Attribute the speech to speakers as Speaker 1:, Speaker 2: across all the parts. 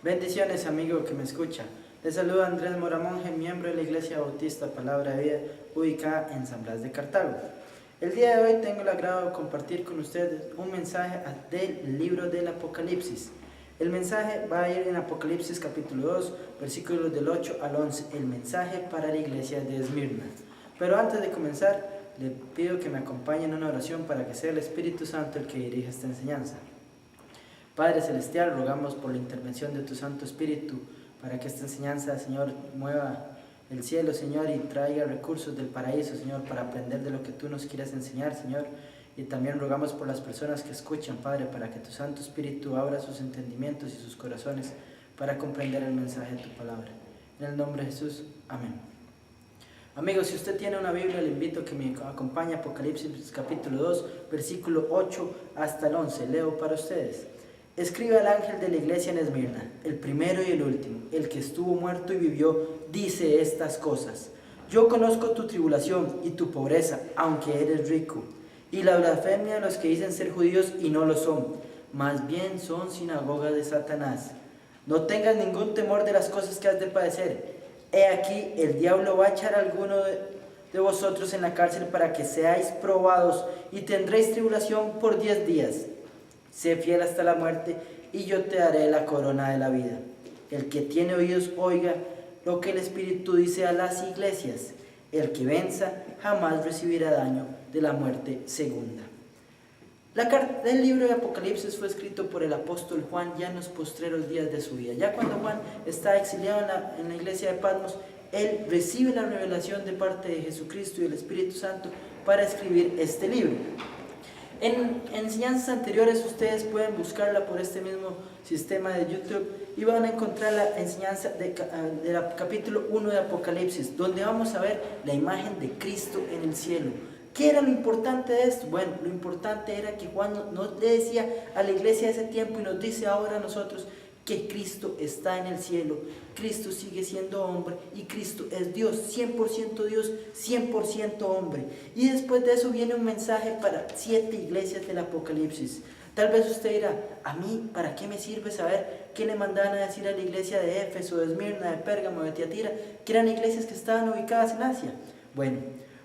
Speaker 1: Bendiciones, amigo que me escucha. Les saluda Andrés Mora Monje, miembro de la Iglesia Bautista Palabra de Vida, ubicada en San Blas de Cartago. El día de hoy tengo el agrado de compartir con ustedes un mensaje del libro del Apocalipsis. El mensaje va a ir en Apocalipsis capítulo 2, versículos del 8 al 11, el mensaje para la iglesia de Esmirna. Pero antes de comenzar, le pido que me acompañen en una oración para que sea el Espíritu Santo el que dirija esta enseñanza. Padre Celestial, rogamos por la intervención de tu Santo Espíritu para que esta enseñanza, Señor, mueva el cielo, Señor, y traiga recursos del paraíso, Señor, para aprender de lo que tú nos quieras enseñar, Señor. Y también rogamos por las personas que escuchan, Padre, para que tu Santo Espíritu abra sus entendimientos y sus corazones para comprender el mensaje de tu palabra. En el nombre de Jesús, amén. Amigos, si usted tiene una Biblia, le invito a que me acompañe a Apocalipsis capítulo 2, versículo 8 hasta el 11. Leo para ustedes. Escribe al ángel de la iglesia en Esmirna, el primero y el último, el que estuvo muerto y vivió, dice estas cosas. Yo conozco tu tribulación y tu pobreza, aunque eres rico, y la blasfemia de los que dicen ser judíos y no lo son, más bien son sinagoga de Satanás. No tengas ningún temor de las cosas que has de padecer. He aquí, el diablo va a echar a alguno de vosotros en la cárcel para que seáis probados y tendréis tribulación por 10 días. Sé fiel hasta la muerte y yo te daré la corona de la vida. El que tiene oídos oiga lo que el Espíritu dice a las iglesias. El que venza jamás recibirá daño de la muerte segunda. El libro de Apocalipsis fue escrito por el apóstol Juan ya en los postreros días de su vida. Ya cuando Juan está exiliado en la iglesia de Patmos, él recibe la revelación de parte de Jesucristo y del Espíritu Santo para escribir este libro. En enseñanzas anteriores ustedes pueden buscarla por este mismo sistema de YouTube y van a encontrar la enseñanza del capítulo 1 de Apocalipsis, donde vamos a ver la imagen de Cristo en el cielo. ¿Qué era lo importante de esto? Bueno, lo importante era que Juan nos decía a la iglesia de ese tiempo y nos dice ahora a nosotros que Cristo está en el cielo, Cristo sigue siendo hombre y Cristo es Dios, 100% Dios, 100% hombre. Y después de eso viene un mensaje para 7 iglesias del Apocalipsis. Tal vez usted dirá, a mí, ¿para qué me sirve saber qué le mandaban a decir a la iglesia de Éfeso, de Esmirna, de Pérgamo, de Tiatira, que eran iglesias que estaban ubicadas en Asia? Bueno,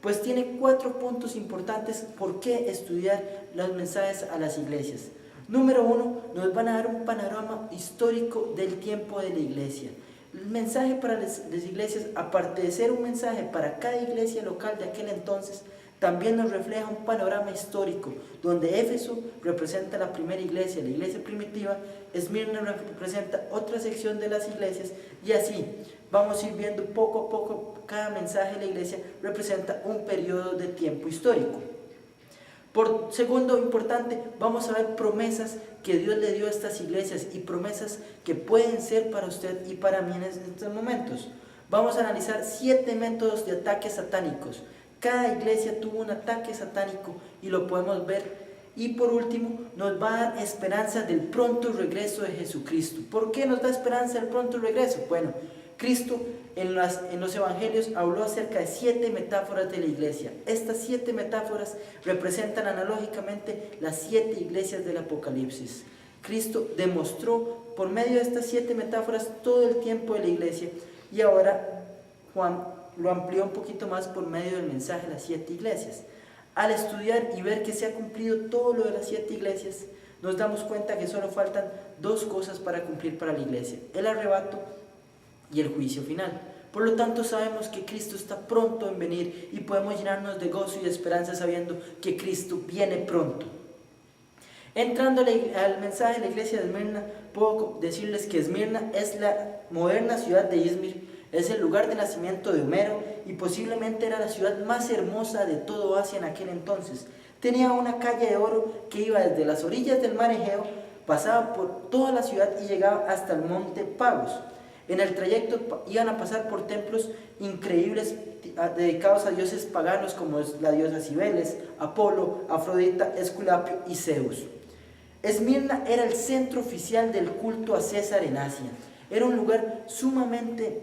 Speaker 1: pues tiene 4 puntos importantes por qué estudiar los mensajes a las iglesias. Número 1, nos van a dar un panorama histórico del tiempo de la iglesia. El mensaje para las iglesias, aparte de ser un mensaje para cada iglesia local de aquel entonces, también nos refleja un panorama histórico, donde Éfeso representa la primera iglesia, la iglesia primitiva, Esmirna representa otra sección de las iglesias, y así vamos a ir viendo poco a poco cada mensaje de la iglesia representa un periodo de tiempo histórico. Por segundo importante, vamos a ver promesas que Dios le dio a estas iglesias y promesas que pueden ser para usted y para mí en estos momentos. Vamos a analizar 7 métodos de ataques satánicos. Cada iglesia tuvo un ataque satánico y lo podemos ver. Y por último, nos va a dar esperanza del pronto regreso de Jesucristo. ¿Por qué nos da esperanza del pronto regreso? Bueno, Cristo en los evangelios habló acerca de 7 metáforas de la iglesia. Estas 7 metáforas representan analógicamente las 7 iglesias del Apocalipsis. Cristo demostró por medio de estas 7 metáforas todo el tiempo de la iglesia, y ahora Juan lo amplió un poquito más por medio del mensaje de las 7 iglesias. Al estudiar y ver que se ha cumplido todo lo de las 7 iglesias, nos damos cuenta que solo faltan 2 cosas para cumplir para la iglesia: el arrebato y el juicio final. Por lo tanto, sabemos que Cristo está pronto en venir y podemos llenarnos de gozo y de esperanza sabiendo que Cristo viene pronto. Entrando al mensaje de la iglesia de Esmirna, puedo decirles que Esmirna es la moderna ciudad de Izmir, es el lugar de nacimiento de Homero y posiblemente era la ciudad más hermosa de todo Asia en aquel entonces. Tenía una calle de oro que iba desde las orillas del mar Egeo, pasaba por toda la ciudad y llegaba hasta el monte Pagos. En el trayecto iban a pasar por templos increíbles dedicados a dioses paganos como la diosa Cibeles, Apolo, Afrodita, Esculapio y Zeus. Esmirna era el centro oficial del culto a César en Asia. Era un lugar sumamente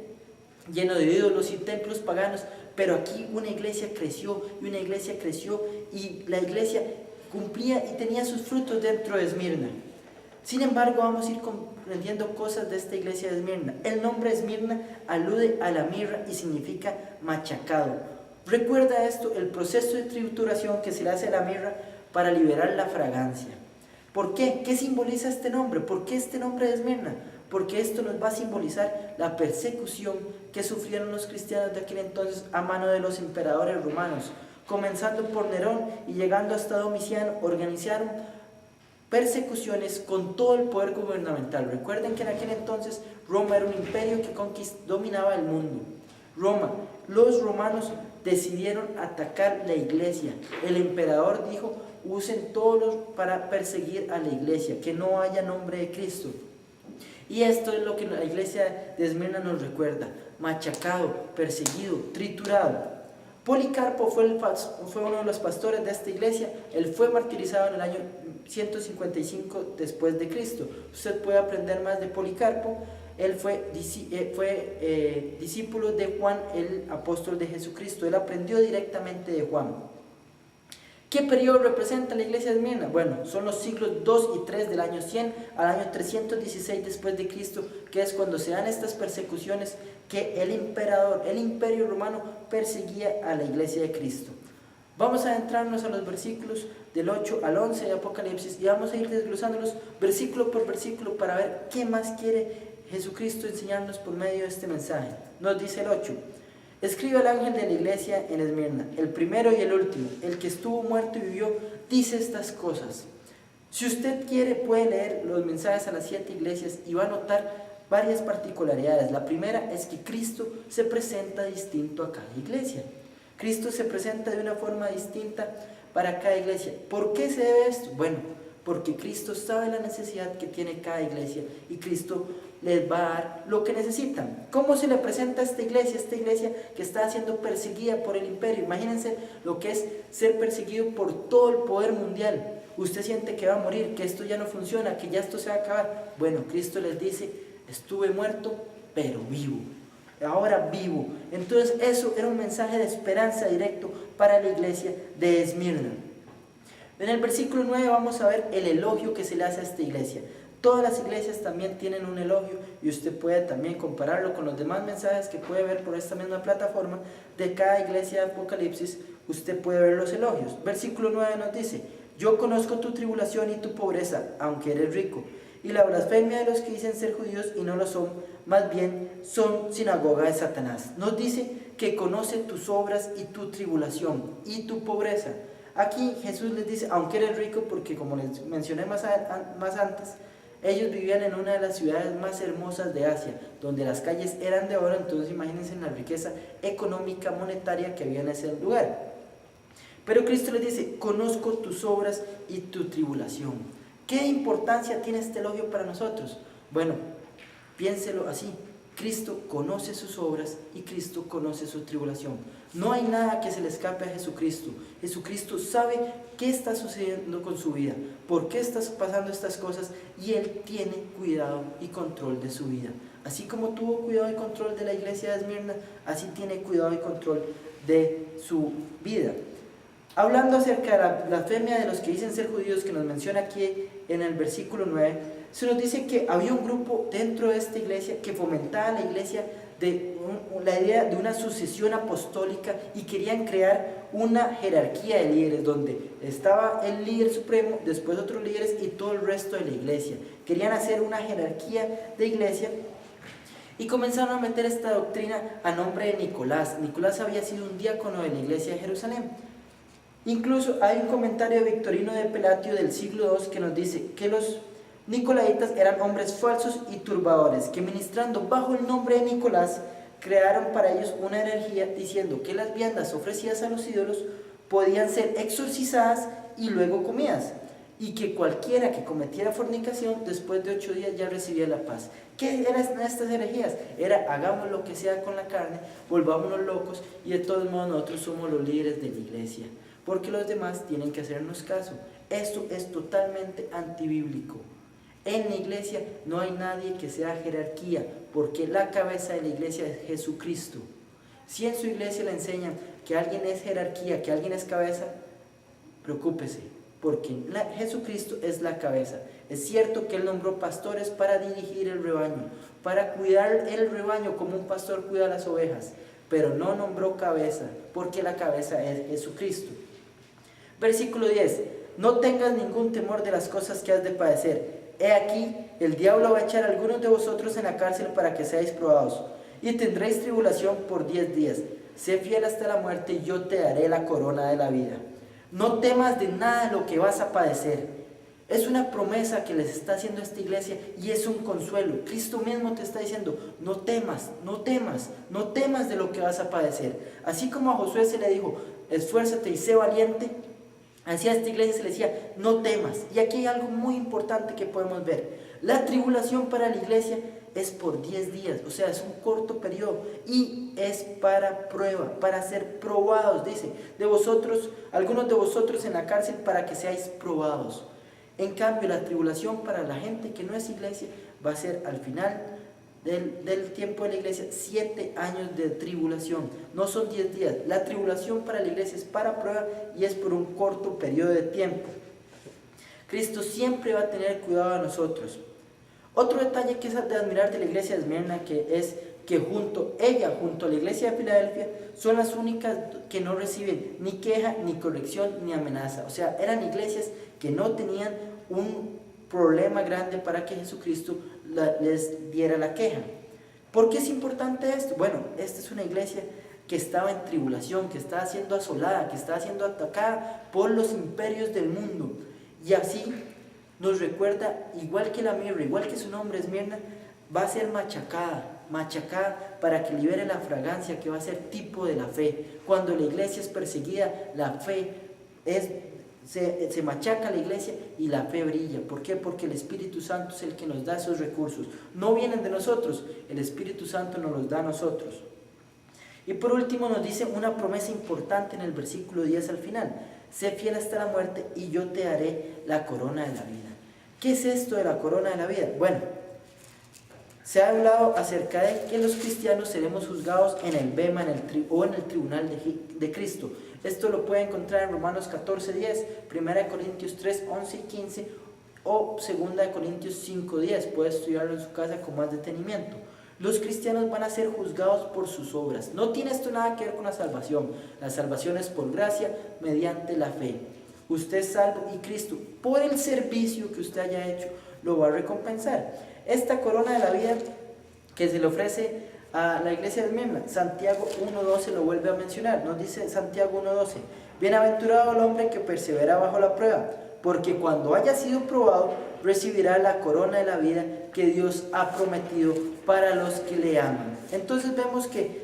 Speaker 1: lleno de ídolos y templos paganos, pero aquí una iglesia creció y la iglesia cumplía y tenía sus frutos dentro de Esmirna. Sin embargo, vamos a ir comprendiendo cosas de esta iglesia de Esmirna. El nombre Esmirna alude a la mirra y significa machacado. Recuerda esto, el proceso de trituración que se le hace a la mirra para liberar la fragancia. ¿Por qué? ¿Qué simboliza este nombre? ¿Por qué este nombre de Esmirna? Porque esto nos va a simbolizar la persecución que sufrieron los cristianos de aquel entonces a mano de los emperadores romanos. Comenzando por Nerón y llegando hasta Domiciano, organizaron persecuciones con todo el poder gubernamental. Recuerden que en aquel entonces Roma era un imperio que dominaba el mundo. Los romanos decidieron atacar la iglesia. El emperador dijo: usen todos para perseguir a la iglesia, que no haya nombre de Cristo. Y esto es lo que la iglesia de Esmirna nos recuerda: machacado, perseguido, triturado. Policarpo fue uno de los pastores de esta iglesia. Él fue martirizado en el año 155 después de Cristo. Usted puede aprender más de Policarpo. Él fue discípulo de Juan, el apóstol de Jesucristo. Él aprendió directamente de Juan. ¿Qué periodo representa la iglesia de Esmirna? Bueno, son los siglos 2 y 3 del año 100 al año 316 después de Cristo, que es cuando se dan estas persecuciones que el imperio romano perseguía a la iglesia de Cristo. Vamos a adentrarnos a los versículos del 8 al 11 de Apocalipsis y vamos a ir desglosándolos versículo por versículo para ver qué más quiere Jesucristo enseñarnos por medio de este mensaje. Nos dice el 8: escribe al ángel de la iglesia en Esmirna, el primero y el último, el que estuvo muerto y vivió, dice estas cosas. Si usted quiere, puede leer los mensajes a las 7 iglesias y va a notar varias particularidades. La primera es que Cristo se presenta distinto a cada iglesia. Cristo se presenta de una forma distinta para cada iglesia. ¿Por qué se debe esto? Bueno, porque Cristo sabe la necesidad que tiene cada iglesia y Cristo les va a dar lo que necesitan. ¿Cómo se le presenta a esta iglesia que está siendo perseguida por el imperio? Imagínense lo que es ser perseguido por todo el poder mundial. Usted siente que va a morir, que esto ya no funciona, que ya esto se va a acabar. Bueno, Cristo les dice: estuve muerto, pero vivo. Ahora vivo. Entonces eso era un mensaje de esperanza directo para la iglesia de Esmirna. En el versículo 9 vamos a ver el elogio que se le hace a esta iglesia. Todas las iglesias también tienen un elogio y usted puede también compararlo con los demás mensajes que puede ver por esta misma plataforma de cada iglesia de Apocalipsis. Usted puede ver los elogios. Versículo 9 nos dice: yo conozco tu tribulación y tu pobreza, aunque eres rico, y la blasfemia de los que dicen ser judíos y no lo son, más bien son sinagoga de Satanás. Nos dice que conoce tus obras y tu tribulación y tu pobreza. Aquí Jesús les dice, aunque eres rico, porque como les mencioné más antes, ellos vivían en una de las ciudades más hermosas de Asia, donde las calles eran de oro. Entonces imagínense la riqueza económica, monetaria que había en ese lugar. Pero Cristo les dice, conozco tus obras y tu tribulación. ¿Qué importancia tiene este elogio para nosotros? Bueno, piénselo así: Cristo conoce sus obras y Cristo conoce su tribulación. No hay nada que se le escape a Jesucristo. Jesucristo sabe qué está sucediendo con su vida, por qué están pasando estas cosas, y Él tiene cuidado y control de su vida. Así como tuvo cuidado y control de la iglesia de Esmirna, así tiene cuidado y control de su vida. Hablando acerca de la blasfemia de los que dicen ser judíos, que nos menciona aquí en el versículo 9, se nos dice que había un grupo dentro de esta iglesia que fomentaba la iglesia la idea de una sucesión apostólica, y querían crear una jerarquía de líderes donde estaba el líder supremo, después otros líderes y todo el resto de la iglesia. Querían hacer una jerarquía de iglesia y comenzaron a meter esta doctrina a nombre de Nicolás. Nicolás había sido un diácono de la iglesia de Jerusalén. Incluso hay un comentario de Victorino de Pelatio del siglo II que nos dice que los nicolaitas eran hombres falsos y turbadores, que ministrando bajo el nombre de Nicolás, crearon para ellos una energía diciendo que las viandas ofrecidas a los ídolos podían ser exorcizadas y luego comidas, y que cualquiera que cometiera fornicación después de 8 días ya recibía la paz. ¿Qué eran estas herejías? Era: hagamos lo que sea con la carne, volvámonos locos, y de todos modos nosotros somos los líderes de la iglesia, porque los demás tienen que hacernos caso. Esto es totalmente antibíblico. En la iglesia no hay nadie que sea jerarquía, porque la cabeza de la iglesia es Jesucristo. Si en su iglesia le enseñan que alguien es jerarquía, que alguien es cabeza, preocúpese, Jesucristo es la cabeza. Es cierto que Él nombró pastores para dirigir el rebaño, para cuidar el rebaño como un pastor cuida las ovejas, pero no nombró cabeza, porque la cabeza es Jesucristo. Versículo 10. No tengas ningún temor de las cosas que has de padecer. He aquí, el diablo va a echar a algunos de vosotros en la cárcel para que seáis probados, y tendréis tribulación por 10 días. Sé fiel hasta la muerte, y yo te daré la corona de la vida. No temas de nada de lo que vas a padecer. Es una promesa que les está haciendo esta iglesia y es un consuelo. Cristo mismo te está diciendo, no temas, no temas, no temas de lo que vas a padecer. Así como a Josué se le dijo, esfuérzate y sé valiente, así a esta iglesia se le decía, no temas. Y aquí hay algo muy importante que podemos ver. La tribulación para la iglesia es por 10 días, o sea, es un corto periodo y es para prueba, para ser probados, dice, algunos de vosotros en la cárcel para que seáis probados. En cambio, la tribulación para la gente que no es iglesia va a ser al final del tiempo de la iglesia 7 años de tribulación, no son 10 días. La tribulación para la iglesia es para prueba y es por un corto periodo de tiempo. Cristo siempre va a tener cuidado de nosotros. Otro detalle que es de admirar de la iglesia de Esmirna, que es que junto a la iglesia de Filadelfia, son las únicas que no reciben ni queja, ni corrección, ni amenaza. O sea, eran iglesias que no tenían un problema grande para que Jesucristo les diera la queja. ¿Por qué es importante esto? Bueno, esta es una iglesia que estaba en tribulación, que estaba siendo asolada, que estaba siendo atacada por los imperios del mundo. Y así nos recuerda, igual que la mirra, igual que su nombre Esmirna, va a ser machacada para que libere la fragancia que va a ser tipo de la fe. Cuando la iglesia es perseguida, la fe se machaca la iglesia y la fe brilla. ¿Por qué? Porque el Espíritu Santo es el que nos da esos recursos. No vienen de nosotros, el Espíritu Santo nos los da a nosotros. Y por último nos dice una promesa importante en el versículo 10 al final. Sé fiel hasta la muerte y yo te daré la corona de la vida. ¿Qué es esto de la corona de la vida? Bueno, se ha hablado acerca de que los cristianos seremos juzgados en el bema o en el tribunal de Cristo. Esto lo puede encontrar en Romanos 14:10, 1 Corintios 3:11 y 15 o 2 Corintios 5:10. Puede estudiarlo en su casa con más detenimiento. Los cristianos van a ser juzgados por sus obras. No tiene esto nada que ver con la salvación. La salvación es por gracia mediante la fe. Usted es salvo y Cristo, por el servicio que usted haya hecho, lo va a recompensar. Esta corona de la vida que se le ofrece a la iglesia de Esmirna, Santiago 1:12 lo vuelve a mencionar. Nos dice Santiago 1:12, bienaventurado el hombre que persevera bajo la prueba, porque cuando haya sido probado, recibirá la corona de la vida que Dios ha prometido para los que le aman. Entonces vemos que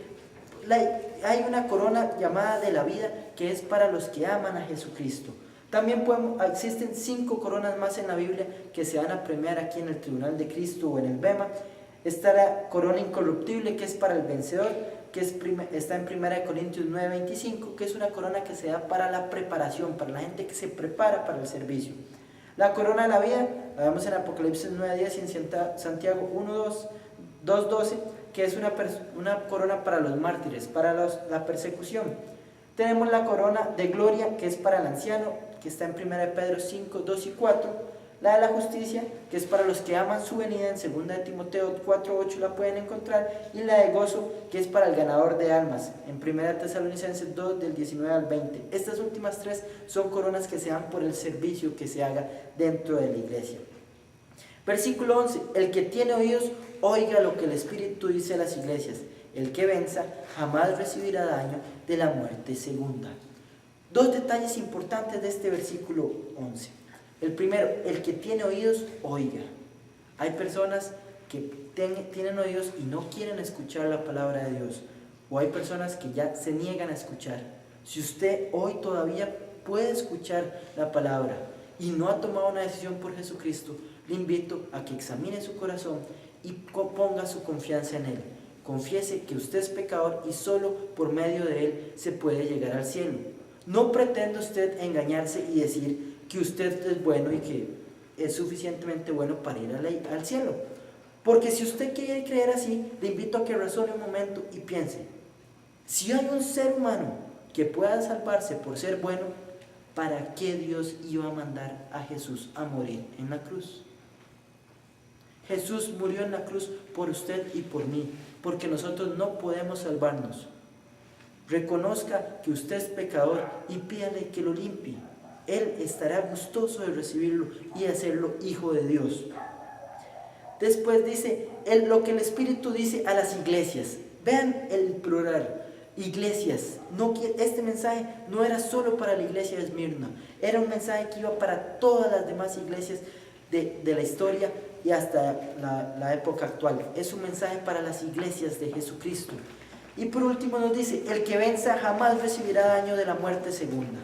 Speaker 1: hay una corona llamada de la vida que es para los que aman a Jesucristo. También existen 5 coronas más en la Biblia que se van a premiar aquí en el tribunal de Cristo o en el bema. Está la corona incorruptible, que es para el vencedor, que está en 1 Corintios 9:25, que es una corona que se da para la preparación, para la gente que se prepara para el servicio. La corona de la vida, la vemos en Apocalipsis 9:10 y en Santiago 2:12, que es una corona para los mártires, para la persecución. Tenemos la corona de gloria, que es para el anciano, que está en 1 Pedro 5:2 y 4. La de la justicia, que es para los que aman su venida, en 2 Timoteo 4:8 la pueden encontrar. Y la de gozo, que es para el ganador de almas, en 1 Tesalonicenses 2 del 19 al 20. Estas últimas 3 son coronas que se dan por el servicio que se haga dentro de la iglesia. Versículo 11, el que tiene oídos, oiga lo que el Espíritu dice a las iglesias. El que venza jamás recibirá daño de la muerte segunda. 2 detalles importantes de este versículo 11. El primero, el que tiene oídos, oiga. Hay personas que tienen oídos y no quieren escuchar la palabra de Dios. O hay personas que ya se niegan a escuchar. Si usted hoy todavía puede escuchar la palabra y no ha tomado una decisión por Jesucristo, le invito a que examine su corazón y ponga su confianza en Él. Confiese que usted es pecador y solo por medio de Él se puede llegar al cielo. No pretenda usted engañarse y decir que usted es bueno y que es suficientemente bueno para ir al cielo. Porque si usted quiere creer así, le invito a que razone un momento y piense, si hay un ser humano que pueda salvarse por ser bueno, ¿para qué Dios iba a mandar a Jesús a morir en la cruz? Jesús murió en la cruz por usted y por mí, porque nosotros no podemos salvarnos. Reconozca que usted es pecador y pídale que lo limpie. Él estará gustoso de recibirlo y hacerlo hijo de Dios. Después dice lo que el Espíritu dice a las iglesias. Vean el plural, iglesias. Este mensaje no era solo para la iglesia de Esmirna, era un mensaje que iba para todas las demás iglesias de la historia y hasta la época actual. Es un mensaje para las iglesias de Jesucristo. Y por último nos dice, el que venza jamás recibirá daño de la muerte segunda.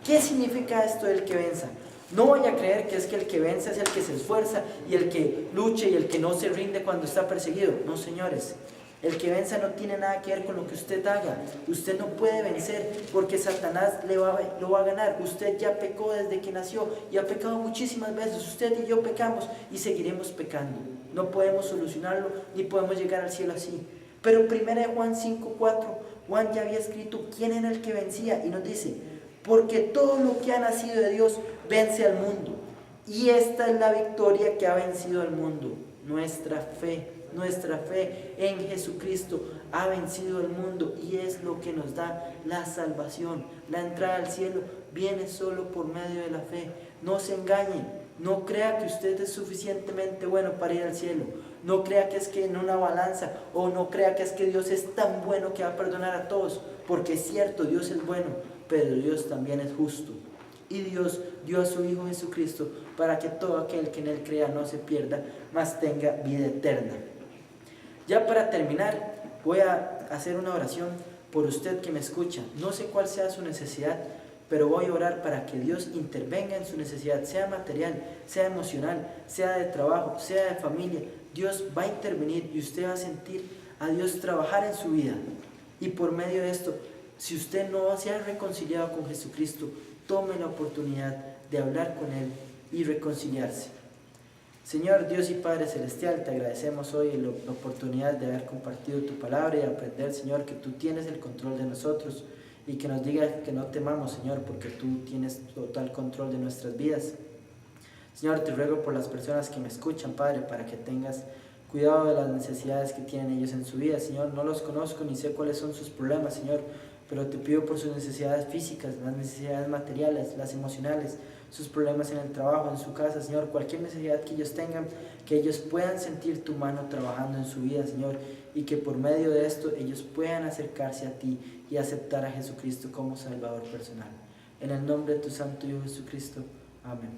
Speaker 1: ¿Qué significa esto del que venza? No vaya a creer que es que el que venza es el que se esfuerza y el que lucha y el que no se rinde cuando está perseguido. No, señores. El que venza no tiene nada que ver con lo que usted haga. Usted no puede vencer porque Satanás lo va a ganar. Usted ya pecó desde que nació y ha pecado muchísimas veces. Usted y yo pecamos y seguiremos pecando. No podemos solucionarlo ni podemos llegar al cielo así. Pero 1 Juan 5:4, Juan ya había escrito quién era el que vencía y nos dice, porque todo lo que ha nacido de Dios vence al mundo. Y esta es la victoria que ha vencido al mundo, nuestra fe. Nuestra fe en Jesucristo ha vencido al mundo y es lo que nos da la salvación. La entrada al cielo viene solo por medio de la fe. No se engañen, no crea que usted es suficientemente bueno para ir al cielo. No crea que es que en una balanza o no crea que es que Dios es tan bueno que va a perdonar a todos. Porque es cierto, Dios es bueno, pero Dios también es justo. Y Dios dio a su Hijo Jesucristo para que todo aquel que en Él crea no se pierda, mas tenga vida eterna. Ya para terminar, voy a hacer una oración por usted que me escucha. No sé cuál sea su necesidad, pero voy a orar para que Dios intervenga en su necesidad, sea material, sea emocional, sea de trabajo, sea de familia. Dios va a intervenir y usted va a sentir a Dios trabajar en su vida. Y por medio de esto, si usted no se ha reconciliado con Jesucristo, tome la oportunidad de hablar con Él y reconciliarse. Señor Dios y Padre Celestial, te agradecemos hoy la oportunidad de haber compartido tu palabra y aprender, Señor, que tú tienes el control de nosotros y que nos digas que no temamos, Señor, porque tú tienes total control de nuestras vidas. Señor, te ruego por las personas que me escuchan, Padre, para que tengas cuidado de las necesidades que tienen ellos en su vida. Señor, no los conozco ni sé cuáles son sus problemas, Señor, pero te pido por sus necesidades físicas, las necesidades materiales, las emocionales, sus problemas en el trabajo, en su casa, Señor, cualquier necesidad que ellos tengan, que ellos puedan sentir tu mano trabajando en su vida, Señor, y que por medio de esto ellos puedan acercarse a ti y aceptar a Jesucristo como Salvador personal. En el nombre de tu Santo Hijo Jesucristo. Amén.